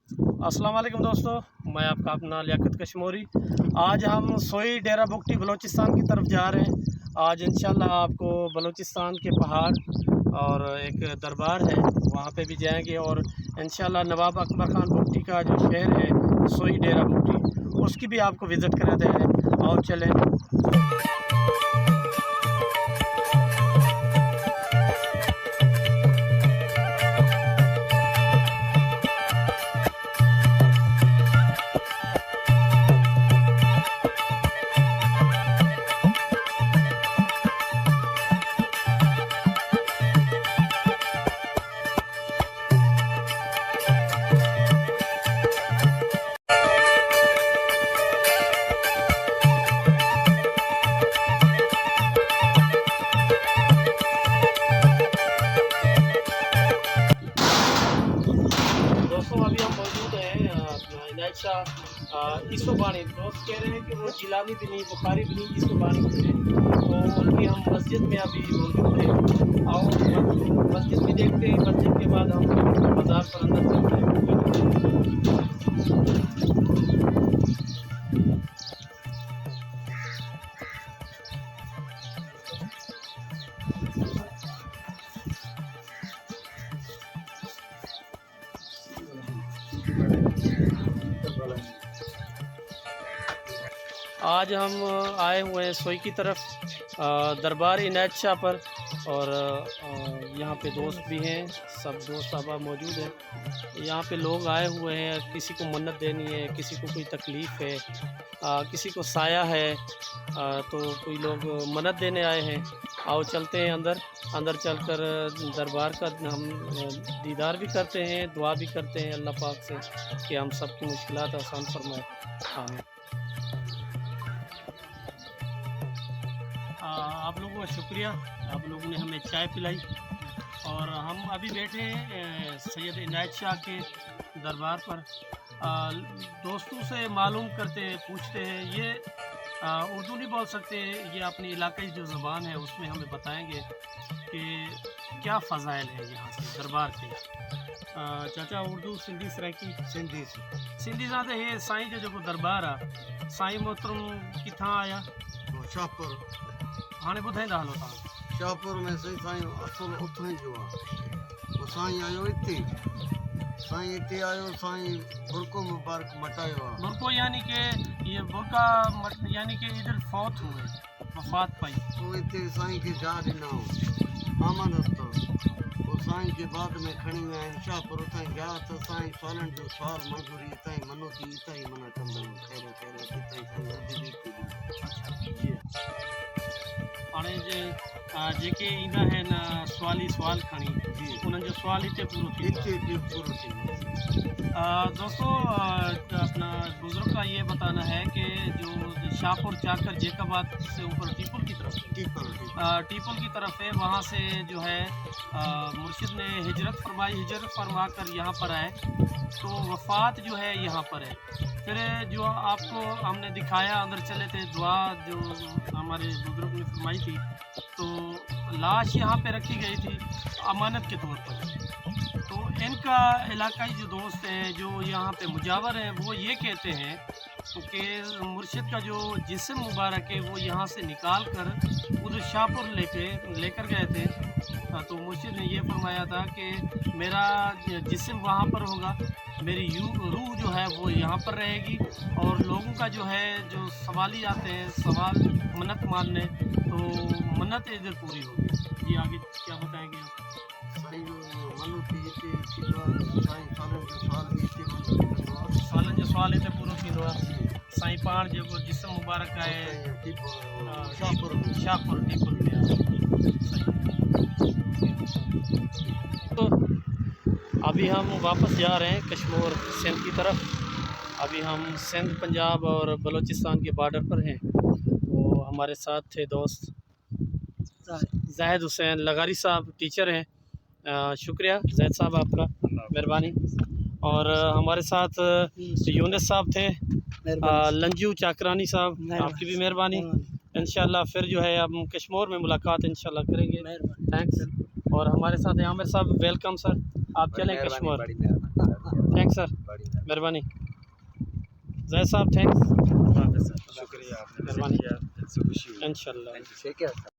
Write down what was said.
अस्सलाम वालेकुम दोस्तों, मैं आपका अपना लियाकत कश्मीरी। आज हम सोई डेरा बुगटी बलूचिस्तान की तरफ जा रहे हैं। आज इंशाल्लाह आपको बलूचिस्तान के पहाड़ और एक दरबार है वहाँ पे भी जाएंगे और इंशाल्लाह नवाब अकबर ख़ान बुगटी का जो शहर है सोई डेरा बुगटी, उसकी भी आपको विज़िट कराते हैं। और चलें। दोस्तों अभी हम मौजूद हैं अपना इनायत शाह इसोबानी। दोस्त कह रहे हैं कि वो जिलानी भी नहीं, बुखारी भी नहीं, इसोबानी भी नहीं। तो उनकी हम मस्जिद में अभी मौजूद हैं और मस्जिद भी देखते हैं। मस्जिद के बाद हम बाज़ार पर अंदर चलते हैं। आज हम आए हुए हैं सोई की तरफ दरबार इनायत शाह पर और यहाँ पे दोस्त भी हैं, सब दोस्त साहब मौजूद हैं। यहाँ पे लोग आए हुए हैं, किसी को मन्नत देनी है, किसी को कोई तकलीफ़ है, किसी को साया है, तो कोई लोग मन्नत देने आए हैं। आओ चलते हैं अंदर। अंदर चलकर दरबार का हम दीदार भी करते हैं, दुआ भी करते हैं अल्लाह पाक से कि हम सब की मुश्किलात आसान फरमाए। आमीन। आप लोगों का शुक्रिया, आप लोगों ने हमें चाय पिलाई और हम अभी बैठे हैं सैयद इनायत शाह के दरबार पर। दोस्तों से मालूम करते हैं, पूछते हैं। ये उर्दू नहीं बोल सकते, ये अपनी इलाक़ाई जो ज़ुबान है उसमें हमें बताएंगे कि क्या फ़ज़ाइल है यहाँ से दरबार के। चाचा उर्दू सिंधी सराइकी सिंधी ज़्यादा है। साईं जो दरबार आहे साईं मोहतरम किथां आया? शाहपुर हाणे ॿुधाईंदा हलो तव्हां। शाहपुर में सही साईं असुल उतो ही जो आहे। साईं आयो हिते, साईं हिते आयो, साईं बुरको मुबारक मटायो आहे। बुरको यानी कि ये बुरका यानी कि इधर फौत हुए, वफात पाई। तो हिते साईं खे जा ॾिना आमद तो वो साईं के बाद में खणी विया आहिनि शाहपुर। उतां गया त साईं सालनि जो साल मंज़ूरी हितां ई मनोती हितां ई मना कंदा आहिनि। खैर खैर हितां ई साईं हाणे जेके ईंदा आहिनि सवाली सवाल खणी, उन्हनि जो सवाल हिते पूरो थी। दोस्तों अपना बुज़ुर्ग का ये बताना है कि जो शाहपुर जाकर जैकाबाद से ऊपर टीपुल की तरफ है, वहाँ से जो है मुर्शिद ने हिजरत फरमाई। हिजरत फरमा कर यहाँ पर आए तो वफ़ात जो है यहाँ पर है। फिर जो आपको हमने दिखाया, अंदर चले थे, दुआ जो हमारे बुजुर्ग ने फरमाई थी, तो लाश यहाँ पे रखी गई थी अमानत के तौर पर। तो इनका इलाकाई जो दोस्त है जो यहाँ पे मुजावर है, वो ये कहते हैं कि मुर्शिद का जो जिस्म मुबारक है वो यहाँ से निकाल कर उधर शाहपुर लेकर गए थे। तो मुर्शिद ने ये फरमाया था कि मेरा जिस्म वहाँ पर होगा, मेरी रूह जो है वो यहाँ पर रहेगी और लोगों का जो है जो सवाली आते हैं सवाल मन्नत मानने, तो मन्नत इधर पूरी होगी। ये आगे क्या बताएंगे आप? सालन जो सवाल हिते पूरो थींदो आहे। साईं पाण जेको जिस्म मुबारक आहे शाहपुर टीपुल में आहे। तो अभी हम वापस जा रहे हैं कश्मीर सिंध की तरफ। अभी हम सिंध पंजाब और बलूचिस्तान के बॉर्डर पर हैं। तो हमारे साथ थे दोस्त जाहिद हुसैन लगारी साहब, टीचर हैं। शुक्रिया जाहिद साहब आपका, मेहरबानी। और हमारे साथ यूनिस साहब थे, लंजू चाकरानी साहब, आपकी भी मेहरबानी। इंशाल्लाह फिर जो है हम कश्मीर में मुलाकात इंशाल्लाह करेंगे। थैंक्स। और हमारे साथ आमिर साहब, वेलकम सर, आप चलें कश्मीर। थैंक्स सर, मेहरबानी। जैद साहब थैंक्स, शुक्रिया, मेहरबानी, खुशी हुई। इंशाल्लाह। ठीक है